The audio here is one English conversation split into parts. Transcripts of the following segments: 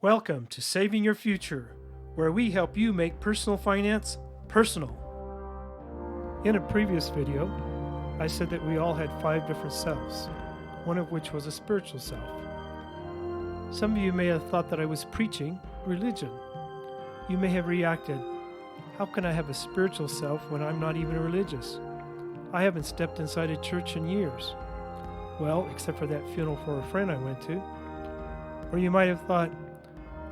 Welcome to Saving Your Future, where we help you make personal finance personal. In a previous video, I said that we all had 5 different selves, one of which was a spiritual self. Some of you may have thought that I was preaching religion. You may have reacted, how can I have a spiritual self when I'm not even religious? I haven't stepped inside a church in years. Well, except for that funeral for a friend I went to. Or you might have thought,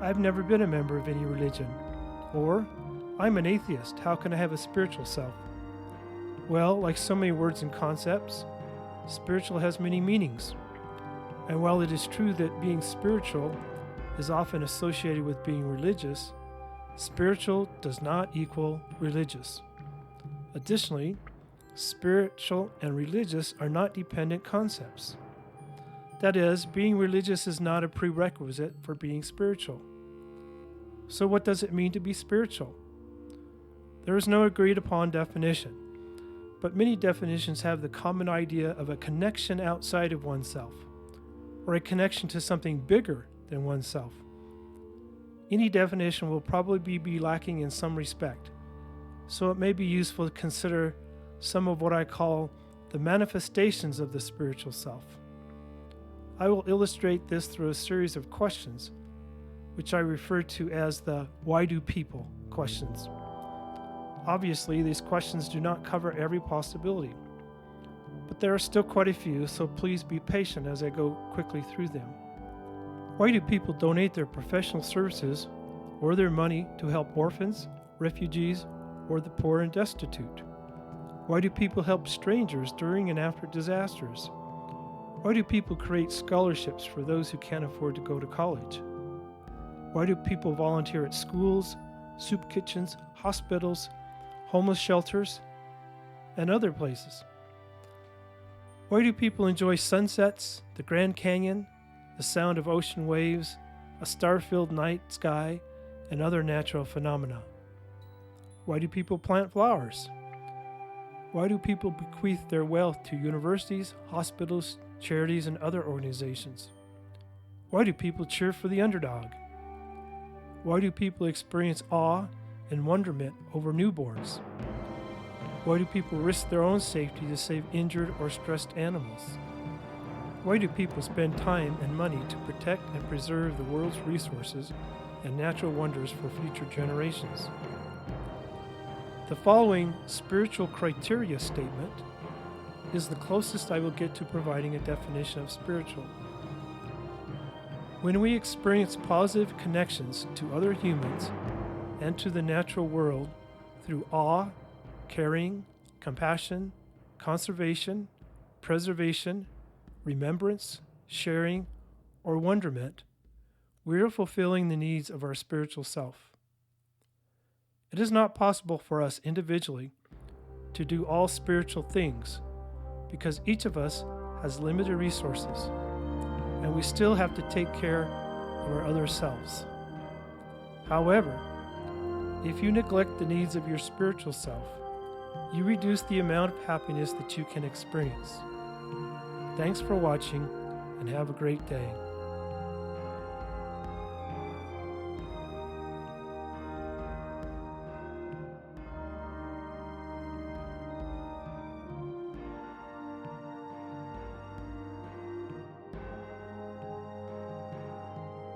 I've never been a member of any religion. Or, I'm an atheist, how can I have a spiritual self? Well, like so many words and concepts, spiritual has many meanings. And while it is true that being spiritual is often associated with being religious, spiritual does not equal religious. Additionally, spiritual and religious are not dependent concepts. That is, being religious is not a prerequisite for being spiritual. So what does it mean to be spiritual? There is no agreed upon definition, but many definitions have the common idea of a connection outside of oneself, or a connection to something bigger than oneself. Any definition will probably be lacking in some respect, so it may be useful to consider some of what I call the manifestations of the spiritual self. I will illustrate this through a series of questions, which I refer to as the why do people questions. Obviously, these questions do not cover every possibility, but there are still quite a few, so please be patient as I go quickly through them. Why do people donate their professional services or their money to help orphans, refugees, or the poor and destitute? Why do people help strangers during and after disasters? Why do people create scholarships for those who can't afford to go to college? Why do people volunteer at schools, soup kitchens, hospitals, homeless shelters, and other places? Why do people enjoy sunsets, the Grand Canyon, the sound of ocean waves, a star-filled night sky, and other natural phenomena? Why do people plant flowers? Why do people bequeath their wealth to universities, hospitals, charities, and other organizations? Why do people cheer for the underdog? Why do people experience awe and wonderment over newborns? Why do people risk their own safety to save injured or stressed animals? Why do people spend time and money to protect and preserve the world's resources and natural wonders for future generations? The following spiritual criteria statement is the closest I will get to providing a definition of spiritual. When we experience positive connections to other humans and to the natural world through awe, caring, compassion, conservation, preservation, remembrance, sharing, or wonderment, we are fulfilling the needs of our spiritual self. It is not possible for us individually to do all spiritual things because each of us has limited resources, and we still have to take care of our other selves. However, if you neglect the needs of your spiritual self, you reduce the amount of happiness that you can experience. Thanks for watching, and have a great day.